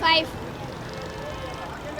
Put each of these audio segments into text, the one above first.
5।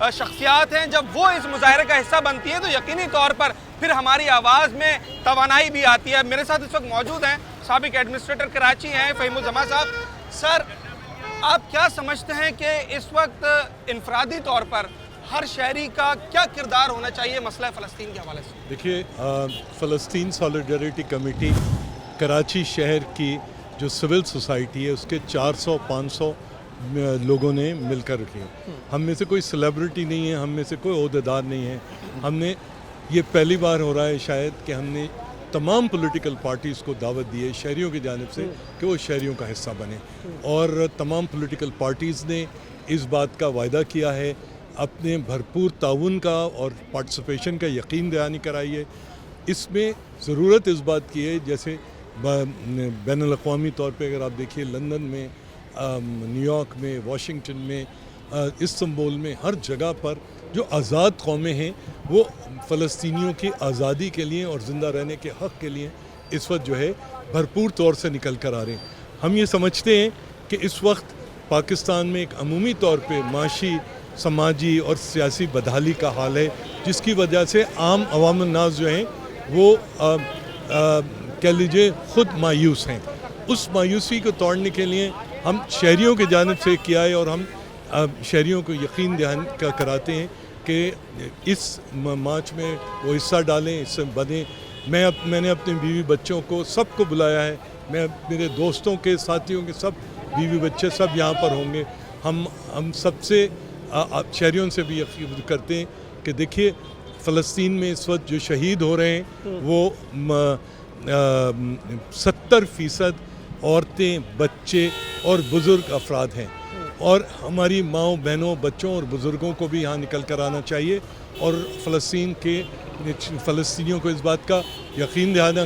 شخصیات ہیں، جب وہ اس مظاہرے کا حصہ بنتی ہیں تو یقینی طور پر پھر ہماری آواز میں توانائی بھی آتی ہے۔ میرے ساتھ اس وقت موجود ہیں سابق ایڈمنسٹریٹر کراچی ہیں فہیم الزماں صاحب۔ سر، آپ کیا سمجھتے ہیں کہ اس وقت انفرادی طور پر ہر شہری کا کیا کردار ہونا چاہیے مسئلہ فلسطین کے حوالے سے؟ دیکھیے، فلسطین سالیڈیرٹی کمیٹی کراچی شہر کی جو سول سوسائٹی ہے اس کے 400-500 لوگوں نے مل کر رکھی ہے۔ ہم میں سے کوئی سیلیبریٹی نہیں ہے، ہم میں سے کوئی عہدیدار نہیں ہے۔ ہم نے یہ پہلی بار ہو رہا ہے شاید کہ ہم نے تمام پولیٹیکل پارٹیز کو دعوت دی ہے شہریوں کی جانب سے کہ وہ شہریوں کا حصہ بنیں، اور تمام پولیٹیکل پارٹیز نے اس بات کا وعدہ کیا ہے، اپنے بھرپور تعاون کا اور پارٹیسپیشن کا یقین دہانی کرائی ہے۔ اس میں ضرورت اس بات کی ہے، جیسے بین الاقوامی طور پہ اگر آپ دیکھیے لندن میں، نیو یارک میں، واشنگٹن میں، استنبول میں، ہر جگہ پر جو آزاد قومیں ہیں وہ فلسطینیوں کی آزادی کے لیے اور زندہ رہنے کے حق کے لیے اس وقت جو ہے بھرپور طور سے نکل کر آ رہے ہیں۔ ہم یہ سمجھتے ہیں کہ اس وقت پاکستان میں ایک عمومی طور پہ معاشی، سماجی اور سیاسی بدحالی کا حال ہے، جس کی وجہ سے عام عوام الناس جو ہیں وہ کہہ لیجیے خود مایوس ہیں۔ اس مایوسی کو توڑنے کے لیے ہم شہریوں کی جانب سے کیا ہے، اور ہم شہریوں کو یقین دہانی کراتے ہیں کہ اس مارچ میں وہ حصہ ڈالیں، اس سے بنیں۔ میں نے اپنے بیوی بچوں کو سب کو بلایا ہے، میرے دوستوں کے، ساتھیوں کے سب بیوی بچے سب یہاں پر ہوں گے۔ ہم سب سے شہریوں سے بھی یقین کرتے ہیں کہ دیکھیے فلسطین میں اس وقت جو شہید ہو رہے ہیں وہ 70% عورتیں، بچے اور بزرگ افراد ہیں، اور ہماری ماؤں، بہنوں، بچوں اور بزرگوں کو بھی یہاں نکل کر آنا چاہیے، اور فلسطینیوں کو اس بات کا یقین دہانی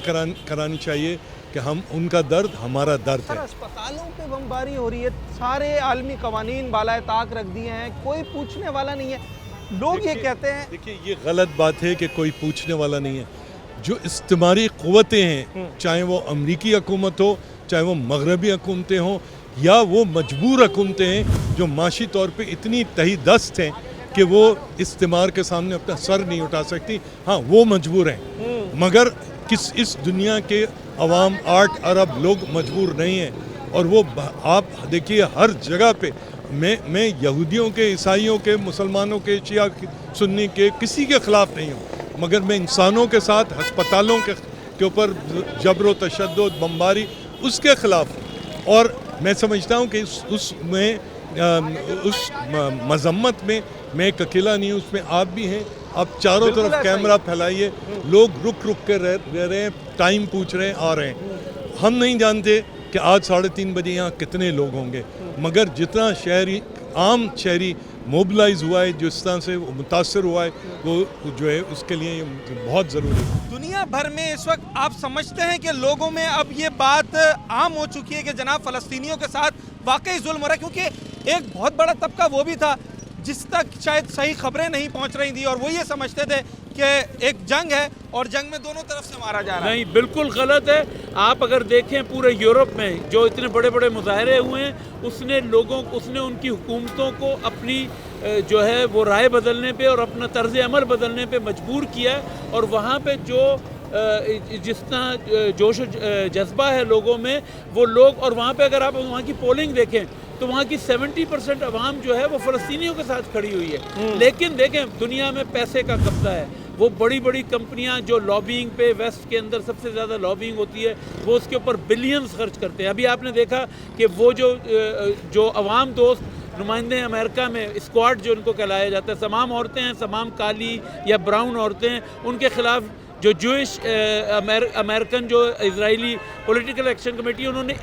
کرانی چاہیے کہ ان کا درد ہمارا درد ہے۔ اسپتالوں پہ بمباری ہو رہی ہے، سارے عالمی قوانین بالائے طاق رکھ دیے ہیں، کوئی پوچھنے والا نہیں ہے۔ لوگ یہ کہتے ہیں، دیکھیے یہ غلط بات ہے کہ کوئی پوچھنے والا نہیں ہے۔ جو استعماری قوتیں ہیں، چاہے وہ امریکی حکومت ہو، چاہے وہ مغربی حکومتیں ہوں، یا وہ مجبور حکومتیں ہیں جو معاشی طور پہ اتنی تہی دست ہیں کہ وہ استعمار کے سامنے اپنا سر نہیں اٹھا سکتی، ہاں وہ مجبور ہیں، مگر اس دنیا کے عوام 8 ارب لوگ مجبور نہیں ہیں۔ اور وہ آپ دیکھیے ہر جگہ پہ، میں یہودیوں کے، عیسائیوں کے، مسلمانوں کے، شیعہ سنی کے، کسی کے خلاف نہیں ہوں، مگر میں انسانوں کے ساتھ ہسپتالوں کے اوپر جبر و تشدد، بمباری، اس کے خلاف ہوں۔ اور میں سمجھتا ہوں کہ اس مذمت میں میں ایک اکیلا نہیں ہوں، اس میں آپ بھی ہیں۔ آپ چاروں طرف کیمرہ پھیلائیے، لوگ رک کے رہ رہے ہیں، ٹائم پوچھ رہے ہیں، آ رہے ہیں۔ ہم نہیں جانتے کہ آج 3:30 بجے یہاں کتنے لوگ ہوں گے، مگر جتنا عام شہری موبلائز ہوا ہے، جس طرح سے متاثر ہوا ہے، وہ جو ہے اس کے لیے بہت ضروری ہے۔ دنیا بھر میں اس وقت آپ سمجھتے ہیں کہ لوگوں میں اب یہ بات عام ہو چکی ہے کہ جناب فلسطینیوں کے ساتھ واقعی ظلم ہو رہا ہے، کیونکہ ایک بہت بڑا طبقہ وہ بھی تھا جس تک شاید صحیح خبریں نہیں پہنچ رہی تھیں، اور وہ یہ سمجھتے تھے کہ ایک جنگ ہے اور جنگ میں دونوں طرف سے مارا جا رہا ہے۔ نہیں، بالکل غلط ہے۔ آپ اگر دیکھیں پورے یورپ میں جو اتنے بڑے بڑے مظاہرے ہوئے ہیں، اس نے ان کی حکومتوں کو اپنی جو ہے وہ رائے بدلنے پہ اور اپنا طرز عمل بدلنے پہ مجبور کیا ہے، اور وہاں پہ جو جس طرح جوش و جذبہ ہے لوگوں میں، وہ لوگ، اور وہاں پہ اگر آپ وہاں کی پولنگ دیکھیں تو وہاں کی 70% عوام جو ہے وہ فلسطینیوں کے ساتھ کھڑی ہوئی ہے۔ لیکن دیکھیں دنیا میں پیسے کا قبضہ ہے، وہ بڑی بڑی کمپنیاں جو لابینگ پہ، ویسٹ کے اندر سب سے زیادہ لابینگ ہوتی ہے، وہ اس کے اوپر بلینز خرچ کرتے ہیں۔ ابھی آپ نے دیکھا کہ وہ جو عوام دوست نمائندے امریکہ میں، اسکواڈ جو ان کو کہلایا جاتا ہے، تمام عورتیں ہیں، تمام کالی یا براؤن عورتیں ہیں، ان کے خلاف جو جوئش امریکن جو اسرائیلی پولیٹیکل ایکشن کمیٹی، انہوں نے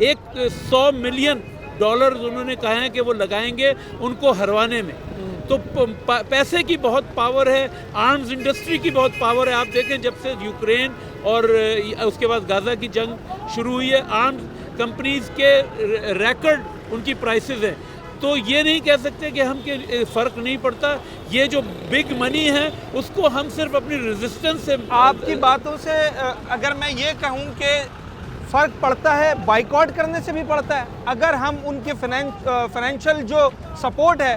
100 ملین ڈالرز انہوں نے کہا ہے کہ وہ لگائیں گے ان کو ہروانے میں۔ تو پیسے کی بہت پاور ہے، آرمز انڈسٹری کی بہت پاور ہے۔ آپ دیکھیں جب سے یوکرین اور اس کے بعد غزہ کی جنگ شروع ہوئی ہے، آرمز کمپنیز کے ریکارڈ ان کی پرائسز ہیں۔ تو یہ نہیں کہہ سکتے کہ ہم کے فرق نہیں پڑتا، یہ جو بگ منی ہے اس کو ہم صرف اپنی ریزسٹنس سے۔ آپ کی باتوں سے اگر میں یہ کہوں کہ فرق پڑتا ہے، بائیکاٹ کرنے سے بھی پڑتا ہے۔ اگر ہم ان کے فائنینشیل جو سپورٹ ہے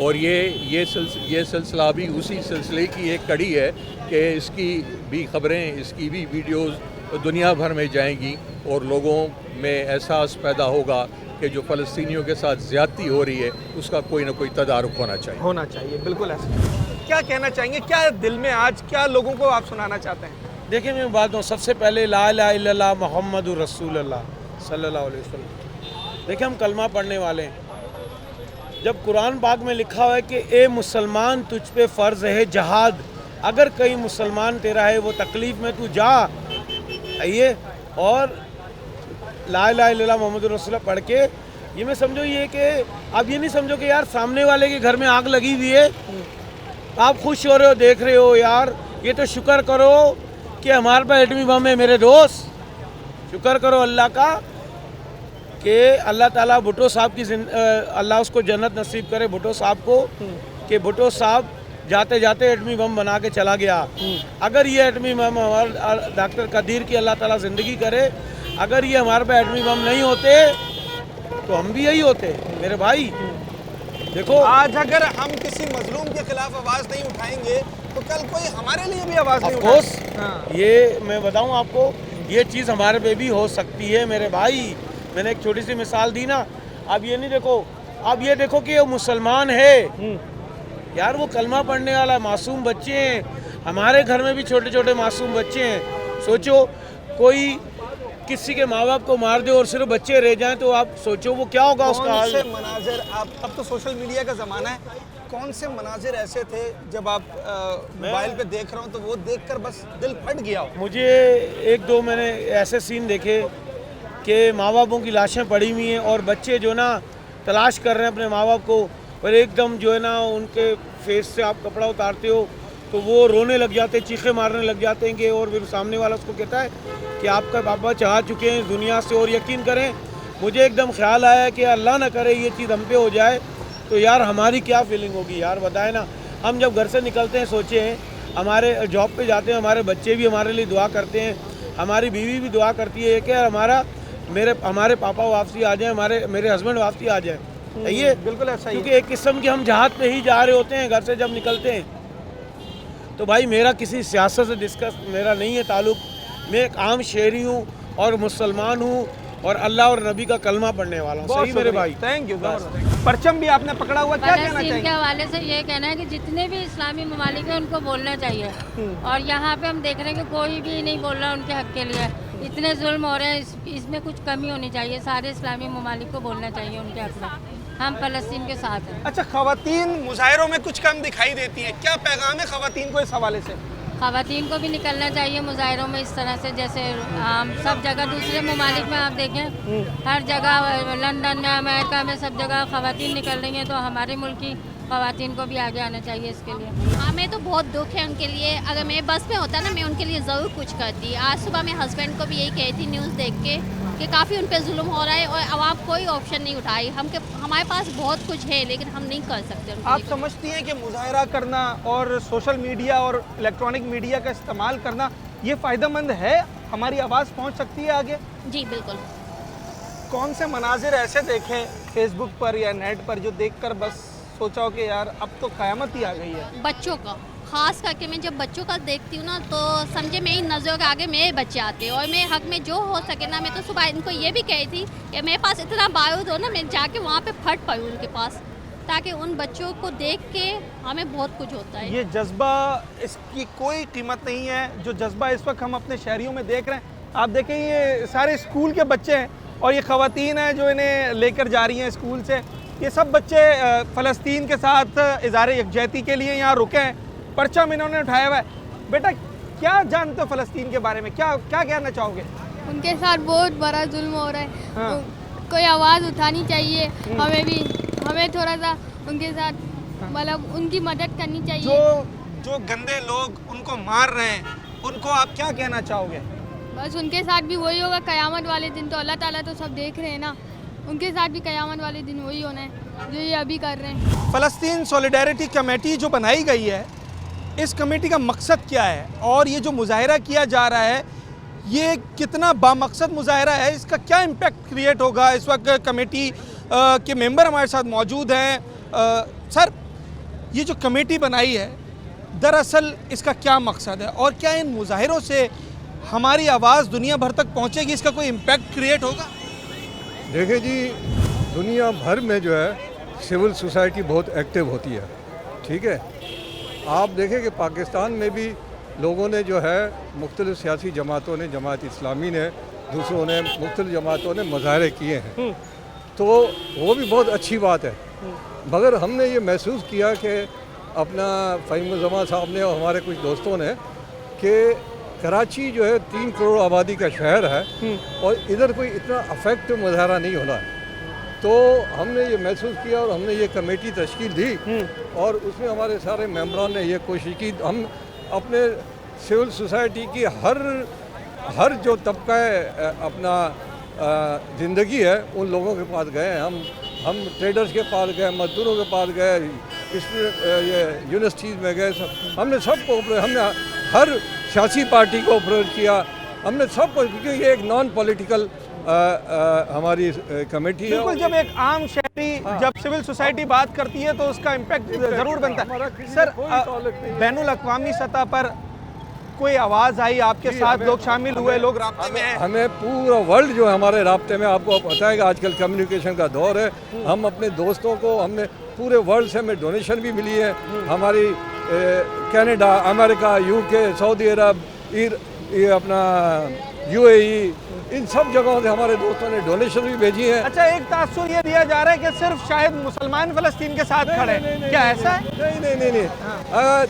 اور یہ سلسلہ بھی اسی سلسلے کی ایک کڑی ہے کہ اس کی بھی خبریں، اس کی بھی ویڈیوز دنیا بھر میں جائیں گی اور لوگوں میں احساس پیدا ہوگا کہ جو فلسطینیوں کے ساتھ زیادتی ہو رہی ہے اس کا کوئی نہ کوئی تدارک ہونا چاہیے. بالکل ایسا. کیا کہنا چاہیں گے، کیا دل میں آج کیا لوگوں کو آپ سنانا چاہتے ہیں؟ دیکھیں میں بات ہوں، سب سے پہلے لا الہ الا اللہ محمد رسول اللہ صلی اللہ علیہ وسلم. دیکھیں ہم کلمہ پڑھنے والے ہیں. جب قرآن پاک میں لکھا ہوا ہے کہ اے مسلمان تجھ پہ فرض ہے جہاد، اگر کہیں مسلمان تیرا ہے وہ تکلیف میں تو جا آئیے اور لا الہ الا اللہ محمد رسول اللہ پڑھ کے یہ میں سمجھو یہ کہ آپ یہ نہیں سمجھو کہ یار سامنے والے کے گھر میں آگ لگی ہوئی ہے آپ خوش ہو رہے ہو دیکھ رہے ہو، یار یہ تو شکر کرو کہ ہمارے پاس ایٹمی بم ہے میرے دوست. شکر کرو اللہ کا کہ اللہ تعالیٰ بھٹو صاحب کی اللہ اس کو جنت نصیب کرے بھٹو صاحب کو، کہ بھٹو صاحب جاتے جاتے ایٹمی بم بنا کے چلا گیا. اگر یہ ایٹمی بم ہمارے ڈاکٹر قدیر کی اللہ تعالیٰ زندگی کرے، اگر یہ ہمارے پاس ایٹمی بم نہیں ہوتے تو ہم بھی یہی ہوتے میرے بھائی. دیکھو آج اگر ہم کسی مظلوم کے خلاف آواز نہیں اٹھائیں گے تو کل کوئی ہمارے لیے بھی آواز نہیں افسوس اٹھائے. یہ میں بتاؤں آپ کو یہ چیز ہمارے پہ بھی ہو سکتی ہے میرے بھائی. میں نے ایک چھوٹی سی مثال دی نا. اب یہ نہیں دیکھو، اب یہ دیکھو کہ وہ مسلمان ہے یار، وہ کلمہ پڑھنے والا معصوم بچے ہیں. ہمارے گھر میں بھی چھوٹے چھوٹے معصوم بچے ہیں. سوچو کوئی کسی کے ماں باپ کو مار دے اور صرف بچے رہ جائیں تو آپ سوچو وہ کیا ہوگا اس کا حال. کون سے مناظر اب تو سوشل میڈیا کا زمانہ ہے، کون سے مناظر ایسے تھے جب آپ موبائل پہ دیکھ رہا ہوں تو وہ دیکھ کر بس دل پھٹ گیا ہو؟ مجھے ایک دو میں نے ایسے سین دیکھے کہ ماں باپوں کی لاشیں پڑی ہوئی ہیں اور بچے جو نا تلاش کر رہے ہیں اپنے ماں باپ کو، اور ایک دم جو ہے نا ان کے فیس سے آپ کپڑا اتارتے ہو تو وہ رونے لگ جاتے ہیں، چیخیں مارنے لگ جاتے ہیں کہ اور پھر سامنے والا اس کو کہتا ہے کہ آپ کا پاپا چاہ چکے ہیں دنیا سے. اور یقین کریں مجھے ایک دم خیال آیا کہ اللہ نہ کرے یہ چیز ہم پہ ہو جائے تو یار ہماری کیا فیلنگ ہوگی یار بتائیں نا. ہم جب گھر سے نکلتے ہیں سوچے ہیں، ہمارے جاب پہ جاتے ہیں ہمارے بچے بھی ہمارے لیے دعا کرتے ہیں، ہماری بیوی بھی دعا کرتی ہے کہ ہمارے پاپا واپسی آ جائیں، میرے ہسبینڈ واپسی آ جائیں. یہ بالکل ایسا ہی، کیونکہ ایک قسم کے ہم جہاد پہ ہی جا رہے ہوتے ہیں گھر سے جب نکلتے ہیں. تو بھائی میرا کسی سیاست سے ڈسکس میرا نہیں ہے تعلق. میں ایک عام شہری ہوں اور مسلمان ہوں اور اللہ اور نبی کا کلمہ پڑھنے والا ہوں. صحیح میرے بھائی، تھینک یو. پرچم بھی آپ نے پکڑا ہوا، کیا کہنا فلسطین کے چاہیے؟ حوالے سے یہ کہنا ہے کہ جتنے بھی اسلامی ممالک ہیں ان کو بولنا چاہیے. اور یہاں پہ ہم دیکھ رہے ہیں کہ کوئی بھی نہیں بول رہا ان کے حق کے لیے. اتنے ظلم ہو رہے ہیں، اس میں کچھ کمی ہونی چاہیے. سارے اسلامی ممالک کو بولنا چاہیے ان کے حق میں. ہم فلسطین کے ساتھ ہیں. اچھا، خواتین مظاہروں میں کچھ کم دکھائی دیتی ہیں، کیا پیغام ہے خواتین کو اس حوالے سے؟ خواتین کو بھی نکلنا چاہیے مظاہروں میں اس طرح سے جیسے ہم سب جگہ دوسرے ممالک میں آپ دیکھیں ہر جگہ لندن میں امریکہ میں سب جگہ خواتین نکل رہی ہیں، تو ہمارے ملک کی خواتین کو بھی آگے آنا چاہیے اس کے لیے. ہمیں تو بہت دکھ ہے ان کے لیے. اگر میں بس میں ہوتا نا میں ان کے لیے ضرور کچھ کرتی. آج صبح میں ہسبینڈ کو بھی یہی کہی تھی نیوز دیکھ کے کہ کافی ان پہ ظلم ہو رہا ہے اور عوام کوئی آپشن نہیں اٹھائی. ہمارے پاس بہت کچھ ہے لیکن ہم نہیں کر سکتے. آپ سمجھتی ہیں کہ مظاہرہ کرنا اور سوشل میڈیا اور الیکٹرانک میڈیا کا استعمال کرنا یہ فائدہ مند ہے؟ ہماری آواز پہنچ سکتی ہے آگے؟ جی بالکل. کون سے مناظر ایسے دیکھیں فیس بک پر یا نیٹ پر جو دیکھ کر بس سوچا ہو کہ یار اب تو قیامت ہی آ گئی ہے؟ بچوں کا خاص کر کے میں جب بچوں کا دیکھتی ہوں نا تو سمجھے میری نظروں کے آگے میرے بچے آتے ہیں اور میرے حق میں جو ہو سکے نا. میں تو صبح ان کو یہ بھی کہی تھی کہ میرے پاس اتنا بارود ہو نا میں جا کے وہاں پہ پھٹ پڑوں ان کے پاس، تاکہ ان بچوں کو دیکھ کے ہمیں بہت کچھ ہوتا ہے. یہ جذبہ اس کی کوئی قیمت نہیں ہے جو جذبہ اس وقت ہم اپنے شہریوں میں دیکھ رہے ہیں. آپ دیکھیں یہ سارے اسکول کے بچے ہیں اور یہ خواتین ہیں جو انہیں لے کر جا رہی ہیں اسکول سے. یہ سب بچے فلسطین کے ساتھ اظہار یکجہتی کے لیے یہاں رکے ہیں. پرچم انہوں نے اٹھایا ہوا ہے. بیٹا کیا جانتے ہو فلسطین کے بارے میں، کیا کہنا چاہو گے؟ ان کے ساتھ بہت بڑا ظلم ہو رہا ہے. کوئی آواز اٹھانی چاہیے ہمیں تھوڑا سا ان کے ساتھ مطلب ان کی مدد کرنی چاہیے. جو گندے لوگ ان کو مار رہے ہیں ان کو آپ کیا کہنا چاہو گے؟ بس ان کے ساتھ بھی وہی ہوگا قیامت والے دن. تو اللہ تعالیٰ تو سب دیکھ رہے ہیں نا، ان کے ساتھ بھی قیامت والے دن وہی ہونا ہے جو یہ ابھی کر رہے ہیں. فلسطین سولیڈیرٹی کمیٹی جو بنائی گئی ہے، اس کمیٹی کا مقصد کیا ہے اور یہ جو مظاہرہ کیا جا رہا ہے یہ کتنا بامقصد مظاہرہ ہے؟ اس کا کیا امپیکٹ کریٹ ہوگا؟ اس وقت کمیٹی کے ممبر ہمارے ساتھ موجود ہیں. سر یہ جو کمیٹی بنائی ہے دراصل اس کا کیا مقصد ہے اور کیا ان مظاہروں سے ہماری آواز دنیا بھر تک پہنچے گی, اس کا کوئی امپیکٹ کریٹ ہوگا؟ دیکھیں جی, دنیا بھر میں جو ہے سول سوسائٹی بہت ایکٹیو ہوتی ہے, ٹھیک ہے. آپ دیکھیں کہ پاکستان میں بھی لوگوں نے جو ہے مختلف سیاسی جماعتوں نے, جماعت اسلامی نے, دوسروں نے, مختلف جماعتوں نے مظاہرے کیے ہیں, تو وہ بھی بہت اچھی بات ہے. مگر ہم نے یہ محسوس کیا کہ اپنا فہیم الزمان صاحب نے اور ہمارے کچھ دوستوں نے کہ کراچی جو ہے 3 کروڑ آبادی کا شہر ہے اور ادھر کوئی اتنا افیکٹ مظاہرہ نہیں ہونا ہے. تو ہم نے یہ محسوس کیا اور ہم نے یہ کمیٹی تشکیل دی اور اس میں ہمارے سارے ممبران نے یہ کوشش کی. ہم اپنے سول سوسائٹی کی ہر جو طبقہ اپنا زندگی ہے ان لوگوں کے پاس گئے ہیں. ہم ٹریڈرز کے پاس گئے, مزدوروں کے پاس گئے, یہ یونیورسٹیز میں گئے, ہم نے سب کو, ہم نے ہر سیاسی پارٹی کو اپروچ کیا, ہم نے سب کو, کیونکہ یہ ایک نان پولیٹیکل ہماری کمیٹی ہے. بالکل, جب ایک عام شہری جب سول سوسائٹی بات کرتی ہے تو اس کا امپیکٹ ضرور بنتا ہے. سر, بین الاقوامی سطح پر کوئی آواز آئی آپ کے ساتھ, لوگ شامل ہوئے, لوگ رابطے میں ہیں؟ ہمیں پورا ورلڈ جو ہے ہمارے رابطے میں, آپ کو پتہ ہے کہ آج کل کمیونیکیشن کا دور ہے. ہم اپنے دوستوں کو, ہم نے پورے ورلڈ سے ہمیں ڈونیشن بھی ملی ہے. ہماری کینیڈا, امریکہ, UK, سعودی عرب, یہ اپنا UAE, ان سب جگہوں سے ہمارے دوستوں نے ڈونیشن بھی بھیجی ہیں. اچھا, ایک تاثر یہ دیا جا رہا ہے کہ صرف شاید مسلمان فلسطین کے ساتھ کھڑے, کیا ایسا ہے؟ نہیں.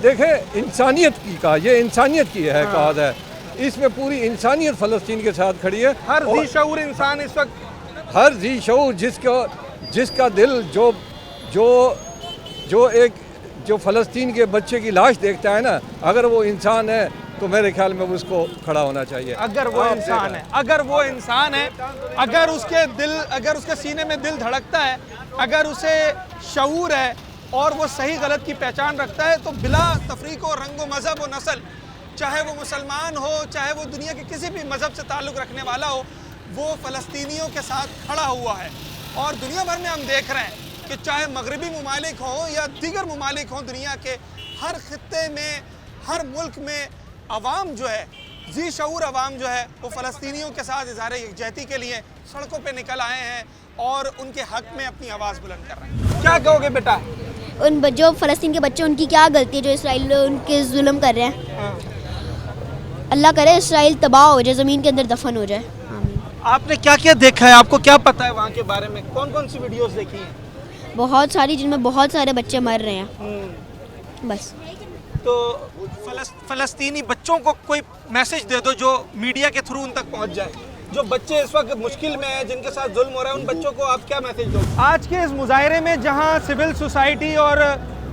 دیکھیں, انسانیت کی کہا, یہ انسانیت کی ہے کہا ہے, اس میں پوری انسانیت فلسطین کے ساتھ کھڑی ہے. ہر ذی شعور انسان اس وقت, ہر ذی شعور جس کا دل جو فلسطین کے بچے کی لاش دیکھتا ہے نا, اگر وہ انسان ہے تو میرے خیال میں اس کو کھڑا ہونا چاہیے. اگر وہ انسان ہے, اگر اس کے سینے میں دل دھڑکتا ہے, اگر اسے شعور ہے اور وہ صحیح غلط کی پہچان رکھتا ہے, تو بلا تفریق و رنگ و مذہب و نسل, چاہے وہ مسلمان ہو, چاہے وہ دنیا کے کسی بھی مذہب سے تعلق رکھنے والا ہو, وہ فلسطینیوں کے ساتھ کھڑا ہوا ہے. اور دنیا بھر میں ہم دیکھ رہے ہیں کہ چاہے مغربی ممالک ہوں یا دیگر ممالک ہوں دنیا کے, ہر خطے میں, ہر ملک میں عوام جو ہے, ذی شعور عوام جو ہے, وہ فلسطینیوں کے ساتھ اظہار یکجہتی کے لیے سڑکوں پہ نکل آئے ہیں اور ان کے حق میں اپنی آواز بلند کر رہے ہیں. کیا کہو گے بیٹا؟ جو فلسطین کے بچے, ان کی کیا غلطی ہے جو اسرائیل ان کے ظلم کر رہے ہیں؟ اللہ کرے اسرائیل تباہ ہو جائے, زمین کے اندر دفن ہو جائے. آپ نے کیا کیا دیکھا ہے, آپ کو کیا پتہ ہے وہاں کے بارے میں, کون کون سی ویڈیوز دیکھی ہیں؟ بہت ساری, جن میں بہت سارے بچے مر رہے ہیں. بس. تو فلسطینی بچوں کو کوئی میسج دے دو جو میڈیا کے تھرو ان تک پہنچ جائے, جو بچے اس وقت مشکل میں ہیں, جن کے ساتھ ظلم ہو رہا ہے, ان بچوں کو آپ کیا میسج دو؟ آج کے اس مظاہرے میں جہاں سول سوسائٹی اور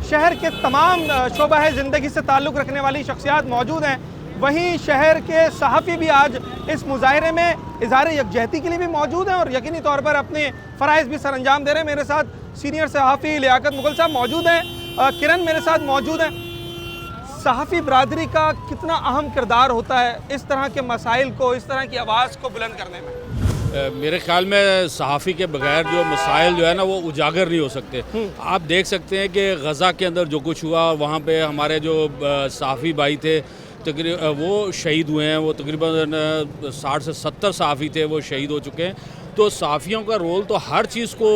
شہر کے تمام شعبہ زندگی سے تعلق رکھنے والی شخصیات موجود ہیں, وہیں شہر کے صحافی بھی آج اس مظاہرے میں اظہار یکجہتی کے لیے بھی موجود ہیں اور یقینی طور پر اپنے فرائض بھی سر انجام دے رہے ہیں. میرے ساتھ سینئر صحافی لیاقت مغل صاحب موجود ہیں, کرن میرے ساتھ موجود ہیں. صحافی برادری کا کتنا اہم کردار ہوتا ہے اس طرح کے مسائل کو, اس طرح کی آواز کو بلند کرنے میں؟ میرے خیال میں صحافی کے بغیر جو مسائل جو ہے نا وہ اجاگر نہیں ہو سکتے. آپ دیکھ سکتے ہیں کہ غزہ کے اندر جو کچھ ہوا, وہاں پہ ہمارے جو صحافی بھائی تھے وہ شہید ہوئے ہیں, وہ تقریباً 60 سے 70 صحافی تھے وہ شہید ہو چکے ہیں. تو صحافیوں کا رول تو ہر چیز کو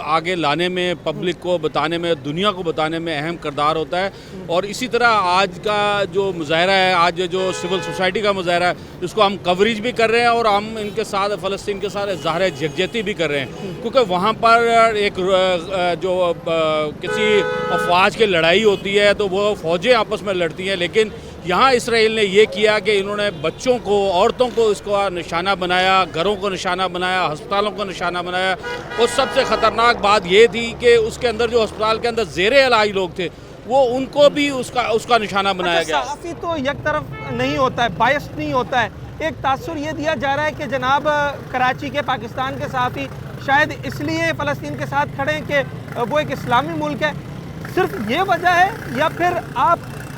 آگے لانے میں, پبلک کو بتانے میں, دنیا کو بتانے میں اہم کردار ہوتا ہے. اور اسی طرح آج کا جو مظاہرہ ہے, آج جو سول سوسائٹی کا مظاہرہ ہے, اس کو ہم کوریج بھی کر رہے ہیں اور ہم ان کے ساتھ فلسطین کے ساتھ اظہار یکجہتی بھی کر رہے ہیں. کیونکہ وہاں پر ایک جو کسی افواج کی لڑائی ہوتی ہے تو وہ فوجیں آپس میں لڑتی ہیں, لیکن یہاں اسرائیل نے یہ کیا کہ انہوں نے بچوں کو, عورتوں کو اس کو نشانہ بنایا, گھروں کو نشانہ بنایا, ہسپتالوں کو نشانہ بنایا. اور سب سے خطرناک بات یہ تھی کہ اس کے اندر جو ہسپتال کے اندر زیر علاج لوگ تھے وہ ان کو بھی اس کا نشانہ بنایا گیا. صحافی تو یک طرف نہیں ہوتا ہے, بائسڈ نہیں ہوتا ہے. ایک تاثر یہ دیا جا رہا ہے کہ جناب کراچی کے پاکستان کے صحافی شاید اس لیے فلسطین کے ساتھ کھڑے ہیں کہ وہ ایک اسلامی ملک ہے. صرف یہ وجہ ہے یا پھر آپ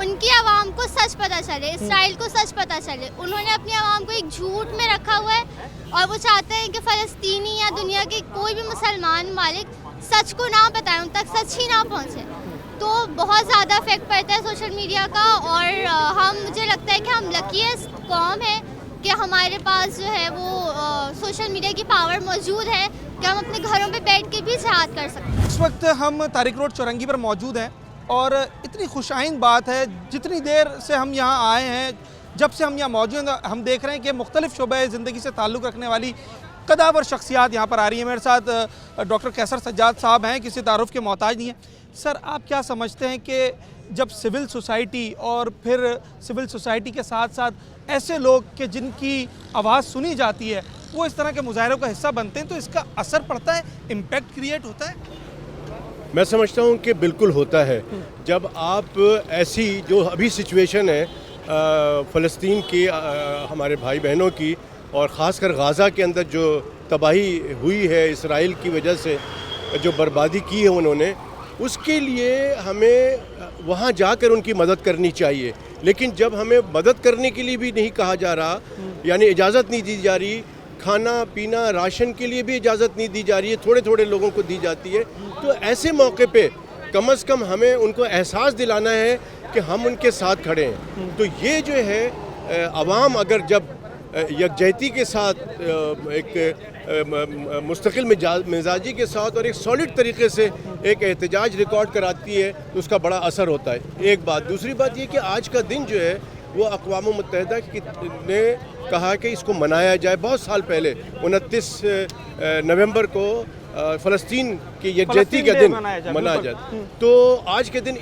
ان کی عوام کو سچ پتہ چلے، اسرائیل کو سچ پتہ چلے. انہوں نے اپنی عوام کو ایک جھوٹ میں رکھا ہوا ہے اور وہ چاہتے ہیں کہ فلسطینی یا دنیا کے کوئی بھی مسلمان مالک سچ کو نہ بتائیں، ان تک سچ ہی نہ پہنچے. تو بہت زیادہ افیکٹ پڑتا ہے سوشل میڈیا کا. اور مجھے لگتا ہے کہ ہم لکیسٹ قوم ہے کہ ہمارے پاس جو ہے وہ سوشل میڈیا کی پاور موجود ہے کہ ہم اپنے گھروں پہ بیٹھ کے بھی جہاد کر سکتے ہیں. اس وقت ہم تاریخ روڈ چورنگی پر موجود ہیں اور اتنی خوش آئند بات ہے، جتنی دیر سے ہم یہاں آئے ہیں، جب سے ہم یہاں موجود ہیں، ہم دیکھ رہے ہیں کہ مختلف شعبۂ زندگی سے تعلق رکھنے والی قداور شخصیات یہاں پر آ رہی ہیں. میرے ساتھ ڈاکٹر قیصر سجاد صاحب ہیں، کسی تعارف کے محتاج نہیں ہیں. سر، آپ کیا سمجھتے ہیں کہ جب سول سوسائٹی اور پھر سول سوسائٹی کے ساتھ ساتھ ایسے لوگ کہ جن کی آواز سنی جاتی ہے وہ اس طرح کے مظاہروں کا حصہ بنتے ہیں تو اس کا اثر پڑتا ہے، امپیکٹ کریٹ ہوتا ہے؟ میں سمجھتا ہوں کہ بالکل ہوتا ہے. جب آپ ایسی جو ابھی سچویشن ہے فلسطین کی، ہمارے بھائی بہنوں کی، اور خاص کر غازہ کے اندر جو تباہی ہوئی ہے اسرائیل کی وجہ سے، جو بربادی کی ہے انہوں نے، اس کے لیے ہمیں وہاں جا کر ان کی مدد کرنی چاہیے. لیکن جب ہمیں مدد کرنے کے لیے بھی نہیں کہا جا رہا، یعنی اجازت نہیں دی جا رہی، کھانا پینا راشن کے لیے بھی اجازت نہیں دی جا رہی ہے، تھوڑے تھوڑے لوگوں کو دی جاتی ہے، تو ایسے موقع پہ کم از کم ہمیں ان کو احساس دلانا ہے کہ ہم ان کے ساتھ کھڑے ہیں. تو یہ جو ہے عوام اگر جب یکجہتی کے ساتھ، ایک مستقل مزاجی کے ساتھ اور ایک سالڈ طریقے سے ایک احتجاج ریکارڈ کراتی ہے تو اس کا بڑا اثر ہوتا ہے. ایک بات. دوسری بات یہ کہ آج کا دن جو ہے وہ اقوام متحدہ نے کہا کہ اس کو منایا جائے. بہت سال پہلے 29 نومبر کو فلسطین کی یکجہتی کا دن منایا جاتا. تو آج کے دن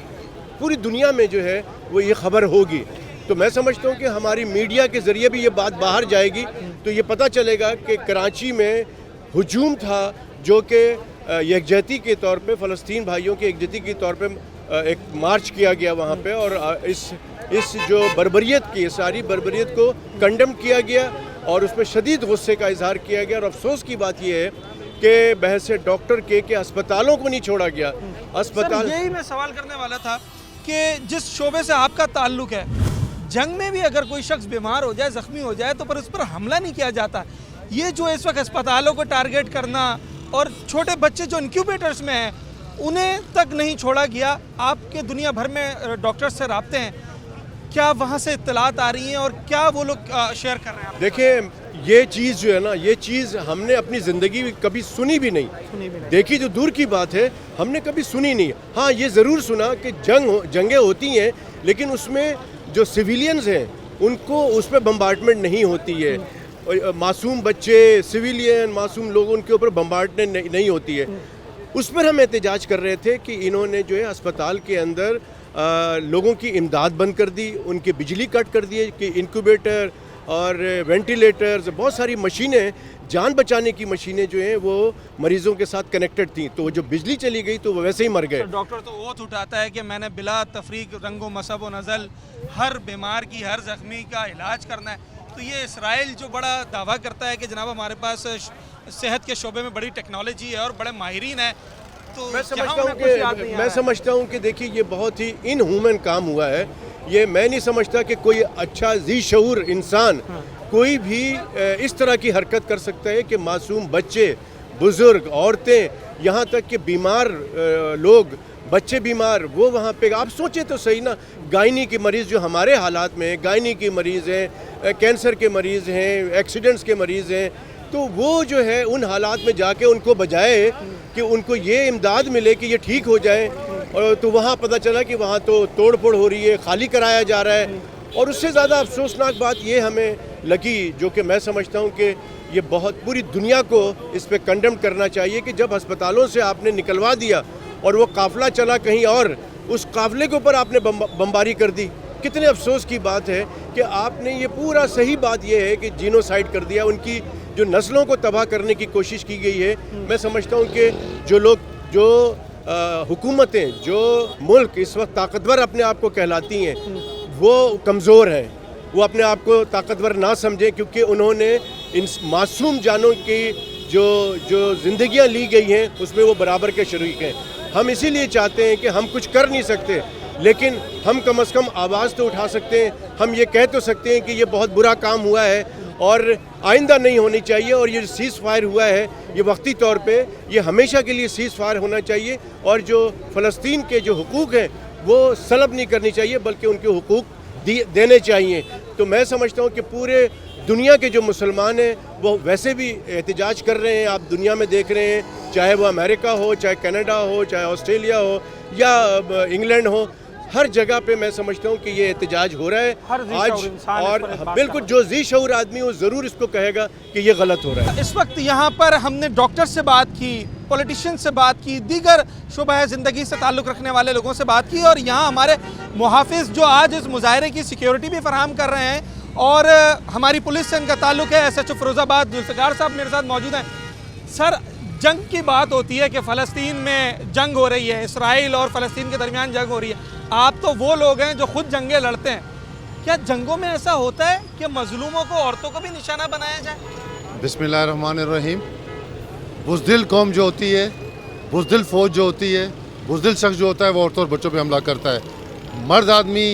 پوری دنیا میں جو ہے وہ یہ خبر ہوگی. تو میں سمجھتا ہوں کہ ہماری میڈیا کے ذریعے بھی یہ بات باہر جائے گی تو یہ پتہ چلے گا کہ کراچی میں ہجوم تھا جو کہ یکجہتی کے طور پہ، فلسطین بھائیوں کے یکجہتی کے طور پہ ایک مارچ کیا گیا وہاں پہ، اور اس جو بربریت کی، ساری بربریت کو کنڈم کیا گیا اور اس پہ شدید غصے کا اظہار کیا گیا. اور افسوس کی بات یہ ہے کہ بحث ڈاکٹر کے اسپتالوں کو نہیں چھوڑا گیا. اسپتال، یہی میں سوال کرنے والا تھا کہ جس شعبے سے آپ کا تعلق ہے، جنگ میں بھی اگر کوئی شخص بیمار ہو جائے، زخمی ہو جائے تو پر اس پر حملہ نہیں کیا جاتا. یہ جو اس وقت اسپتالوں کو ٹارگیٹ کرنا اور چھوٹے بچے جو انکیوبیٹرز میں ہیں انہیں تک نہیں چھوڑا گیا. آپ کے دنیا بھر میں ڈاکٹر سے رابطے ہیں، کیا وہاں سے اطلاعات آ رہی ہیں اور کیا وہ لوگ شیئر کر رہے ہیں؟ دیکھیں، یہ چیز جو ہے نا، یہ چیز ہم نے اپنی زندگی میں کبھی سنی بھی نہیں. دیکھی جو دور کی بات ہے، ہم نے کبھی سنی نہیں. ہاں، یہ ضرور سنا کہ جنگیں ہوتی ہیں لیکن اس میں جو سویلینز ہیں ان کو اس پہ بمبارڈمنٹ نہیں ہوتی ہے. معصوم بچے، سویلین، معصوم لوگوں ان کے اوپر بمبارڈمنٹ نہیں ہوتی ہے. اس پر ہم احتجاج کر رہے تھے کہ انہوں نے جو ہے اسپتال کے اندر لوگوں کی امداد بند کر دی، ان کی بجلی کٹ کر دی، کہ انکیوبیٹر اور وینٹیلیٹرز، بہت ساری مشینیں، جان بچانے کی مشینیں جو ہیں وہ مریضوں کے ساتھ کنیکٹڈ تھیں. تو جو بجلی چلی گئی تو وہ ویسے ہی مر گئے. ڈاکٹر تو اوتھ اٹھاتا ہے کہ میں نے بلا تفریق رنگ و مذہب و نزل ہر بیمار کی، ہر زخمی کا علاج کرنا ہے. تو یہ اسرائیل جو بڑا دعویٰ کرتا ہے کہ جناب ہمارے پاس صحت کے شعبے میں بڑی ٹیکنالوجی ہے اور بڑے ماہرین ہیں، تو میں سمجھتا ہوں کہ دیکھیے یہ بہت ہی ان ہیومن کام ہوا ہے. یہ میں نہیں سمجھتا کہ کوئی اچھا ذی شعور انسان کوئی بھی اس طرح کی حرکت کر سکتا ہے کہ معصوم بچے، بزرگ، عورتیں، یہاں تک کہ بیمار لوگ، بچے بیمار، وہ وہاں پہ. آپ سوچیں تو صحیح نا، گائنی کے مریض جو ہمارے حالات میں ہیں، گائنی کے مریض ہیں، کینسر کے مریض ہیں، ایکسیڈنٹس کے مریض ہیں، تو وہ جو ہے ان حالات میں جا کے ان کو بجائے کہ ان کو یہ امداد ملے کہ یہ ٹھیک ہو جائیں، تو وہاں پتہ چلا کہ وہاں تو توڑ پھوڑ ہو رہی ہے، خالی کرایا جا رہا ہے. اور اس سے زیادہ افسوسناک بات یہ ہمیں لگی، جو کہ میں سمجھتا ہوں کہ یہ بہت پوری دنیا کو اس پہ کنڈم کرنا چاہیے، کہ جب ہسپتالوں سے آپ نے نکلوا دیا اور وہ قافلہ چلا کہیں اور، اس قافلے کے اوپر آپ نے بمباری کر دی. کتنے افسوس کی بات ہے کہ آپ نے یہ پورا، صحیح بات یہ ہے کہ جینوسائیڈ کر دیا، ان کی جو نسلوں کو تباہ کرنے کی کوشش کی گئی ہے. میں سمجھتا ہوں کہ جو لوگ، جو حکومتیں، جو ملک اس وقت طاقتور اپنے آپ کو کہلاتی ہیں، وہ کمزور ہیں. وہ اپنے آپ کو طاقتور نہ سمجھیں، کیونکہ انہوں نے ان معصوم جانوں کی جو زندگیاں لی گئی ہیں اس میں وہ برابر کے شریک ہیں. ہم اسی لیے چاہتے ہیں کہ ہم کچھ کر نہیں سکتے، لیکن ہم کم از کم آواز تو اٹھا سکتے ہیں. ہم یہ کہہ تو سکتے ہیں کہ یہ بہت برا کام ہوا ہے اور آئندہ نہیں ہونی چاہیے, اور یہ سیز فائر ہوا ہے یہ وقتی طور پہ, یہ ہمیشہ کے لیے سیز فائر ہونا چاہیے, اور جو فلسطین کے جو حقوق ہیں وہ سلب نہیں کرنی چاہیے بلکہ ان کے حقوق دینے چاہیے. تو میں سمجھتا ہوں کہ پورے دنیا کے جو مسلمان ہیں وہ ویسے بھی احتجاج کر رہے ہیں. آپ دنیا میں دیکھ رہے ہیں, چاہے وہ امریکہ ہو, چاہے کینیڈا ہو, چاہے آسٹریلیا ہو یا انگلینڈ ہو, ہر جگہ پہ میں سمجھتا ہوں کہ یہ احتجاج ہو رہا ہے آج. اور بالکل جو ذی شعور آدمی وہ ضرور اس کو کہے گا کہ یہ غلط ہو رہا ہے. اس وقت یہاں پر ہم نے ڈاکٹر سے بات کی, پولیٹیشین سے بات کی, دیگر شعبہ زندگی سے تعلق رکھنے والے لوگوں سے بات کی, اور یہاں ہمارے محافظ جو آج اس مظاہرے کی سیکیورٹی بھی فراہم کر رہے ہیں اور ہماری پولیس سے ان کا تعلق ہے. ایس ایچ او فیروز آباد ذوالفقار صاحب میرے ساتھ موجود ہیں. سر, جنگ کی بات ہوتی ہے کہ فلسطین میں جنگ ہو رہی ہے, اسرائیل اور فلسطین کے درمیان جنگ ہو رہی ہے. آپ تو وہ لوگ ہیں جو خود جنگیں لڑتے ہیں, کیا جنگوں میں ایسا ہوتا ہے کہ مظلوموں کو, عورتوں کو بھی نشانہ بنایا جائے؟ بسم اللہ الرحمن الرحیم. بزدل قوم جو ہوتی ہے, بزدل فوج جو ہوتی ہے, بزدل شخص جو ہوتا ہے وہ عورتوں اور بچوں پہ حملہ کرتا ہے. مرد آدمی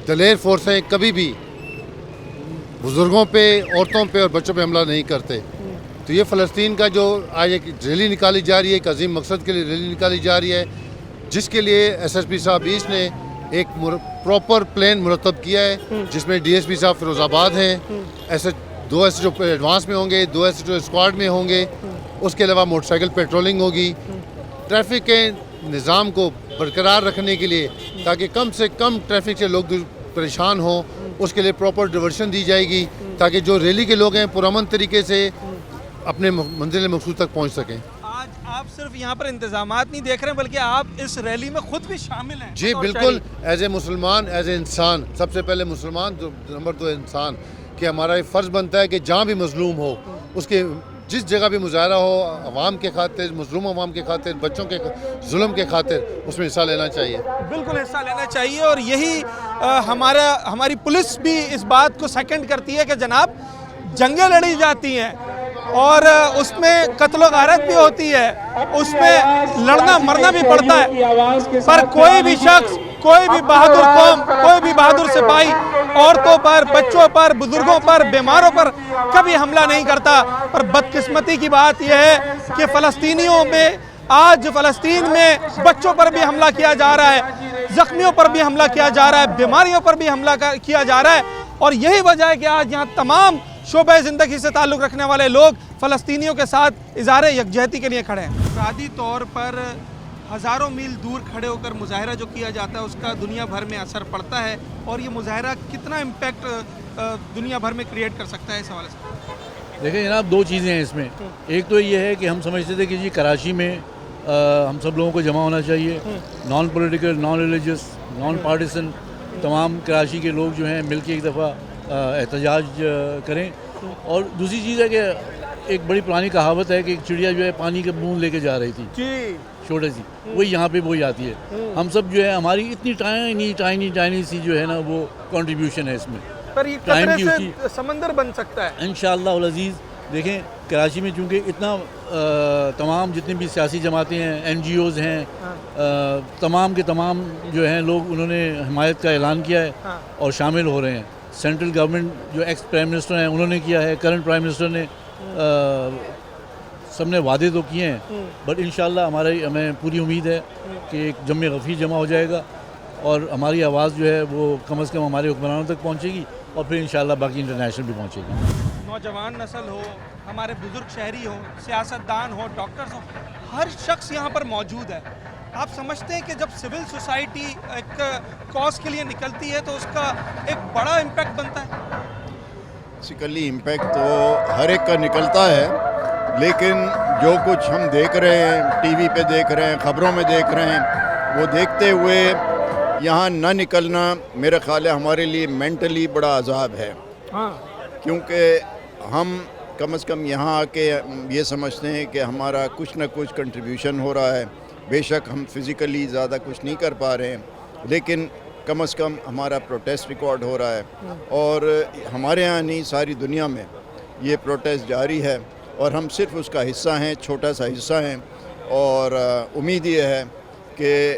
دلیر فورسیں کبھی بھی بزرگوں پہ, عورتوں پہ اور بچوں پہ حملہ نہیں کرتے. تو یہ فلسطین کا جو آج ایک ریلی نکالی جا رہی ہے, ایک عظیم مقصد کے لیے ریلی نکالی جا رہی ہے, جس کے لیے ایس ایس پی صاحب ایسٹ نے ایک پراپر پلان مرتب کیا ہے, جس میں ڈی ایس پی صاحب فیروز آباد ہیں, دو ایس ایچ او ایڈوانس میں ہوں گے, 2 ایس ایچ او اسکواڈ میں ہوں گے, اس کے علاوہ موٹر سائیکل پیٹرولنگ ہوگی. ٹریفک کے نظام کو برقرار رکھنے کے لیے, تاکہ کم سے کم ٹریفک سے لوگ پریشان ہوں, اس کے لیے پراپر ڈیورشن دی جائے گی, تاکہ جو ریلی کے لوگ ہیں پرامن طریقے سے اپنے منزل مقصود تک پہنچ سکیں. آج آپ صرف یہاں پر انتظامات نہیں دیکھ رہے ہیں بلکہ آپ اس ریلی میں خود بھی شامل ہیں. جی بالکل, ایز اے مسلمان, ایز اے انسان, سب سے پہلے مسلمان, نمبر 2 انسان, کہ ہمارا یہ فرض بنتا ہے کہ جہاں بھی مظلوم ہو, اس کے جس جگہ بھی مظاہرہ ہو, عوام کے خاطر, مظلوم عوام کے خاطر, بچوں کے ظلم کے خاطر, اس میں حصہ لینا چاہیے. بالکل حصہ لینا چاہیے, اور یہی ہماری پولیس بھی اس بات کو سیکنڈ کرتی ہے کہ جناب جنگیں لڑی جاتی ہیں اور اس میں قتل و غارت بھی ہوتی ہے, اس میں لڑنا مرنا بھی پڑتا ہے, پر کوئی بھی شخص, کوئی بھی بہادر قوم, کوئی بھی بہادر سپاہی عورتوں پر, بچوں پر, بزرگوں پر, بیماروں پر کبھی حملہ نہیں کرتا. پر بدقسمتی کی بات یہ ہے کہ فلسطینیوں میں آج فلسطین میں بچوں پر بھی حملہ کیا جا رہا ہے, زخمیوں پر بھی حملہ کیا جا رہا ہے, بیماریوں پر بھی حملہ کیا جا رہا ہے, اور یہی وجہ ہے کہ آج یہاں تمام شعبہ زندگی سے تعلق رکھنے والے لوگ فلسطینیوں کے ساتھ اظہار یکجہتی کے لیے کھڑے ہیں. افرادی طور پر ہزاروں میل دور کھڑے ہو کر مظاہرہ جو کیا جاتا ہے اس کا دنیا بھر میں اثر پڑتا ہے, اور یہ مظاہرہ کتنا امپیکٹ دنیا بھر میں کریٹ کر سکتا ہے اس حوالے سے؟ دیکھیں جناب, 2 چیزیں ہیں اس میں. ایک تو یہ ہے کہ ہم سمجھتے تھے کہ جی کراچی میں ہم سب لوگوں کو جمع ہونا چاہیے, non political, non religious, non partisan, تمام کراچی کے لوگ جو ہیں مل کے ایک دفعہ احتجاج کریں. اور دوسری چیز ہے کہ ایک بڑی پرانی کہاوت ہے کہ ایک چڑیا جو ہے پانی کے بوند لے کے جا رہی تھی, چھوٹی سی, وہی یہاں پہ وہی آتی ہے. ہم سب جو ہے ہماری اتنی ٹائنی سی جو ہے نا وہ کنٹریبیوشن ہے اس میں. پر یہ قطرے سے سمندر بن سکتا ہے انشاءاللہ العزیز. دیکھیں کراچی میں چونکہ اتنا تمام جتنی بھی سیاسی جماعتیں ہیں, این جی اوز ہیں, تمام کے تمام جو ہیں لوگ, انہوں نے حمایت کا اعلان کیا ہے اور شامل ہو رہے ہیں. سینٹرل گورنمنٹ جو ایکس پرائم منسٹر ہیں انہوں نے کیا ہے, کرنٹ پرائم منسٹر نے, سب نے وعدے تو کیے ہیں, بٹ انشاءاللہ ہمیں پوری امید ہے کہ ایک جمع غفیر جمع ہو جائے گا اور ہماری آواز جو ہے وہ کم از کم ہمارے حکمرانوں تک پہنچے گی اور پھر انشاءاللہ باقی انٹرنیشنل بھی پہنچے گی. نوجوان نسل ہو, ہمارے بزرگ شہری ہوں, سیاستدان ہو, ڈاکٹرز ہوں, ہر شخص یہاں پر موجود ہے. آپ سمجھتے ہیں کہ جب سول سوسائٹی ایک کاز کے لیے نکلتی ہے تو اس کا ایک بڑا امپیکٹ بنتا ہے؟ بیسیکلی امپیکٹ تو ہر ایک کا نکلتا ہے, لیکن جو کچھ ہم دیکھ رہے ہیں, ٹی وی پہ دیکھ رہے ہیں, خبروں میں دیکھ رہے ہیں, وہ دیکھتے ہوئے یہاں نہ نکلنا میرا خیال ہے ہمارے لیے مینٹلی بڑا عذاب ہے. کیونکہ ہم کم از کم یہاں آ کے یہ سمجھتے ہیں کہ ہمارا کچھ نہ کچھ کنٹریبیوشن ہو رہا ہے. بے شک ہم فزیکلی زیادہ کچھ نہیں کر پا رہے ہیں, لیکن کم از کم ہمارا پروٹیسٹ ریکارڈ ہو رہا ہے, اور ہمارے ہاں نہیں ساری دنیا میں یہ پروٹیسٹ جاری ہے, اور ہم صرف اس کا حصہ ہیں, چھوٹا سا حصہ ہیں, اور امید یہ ہے کہ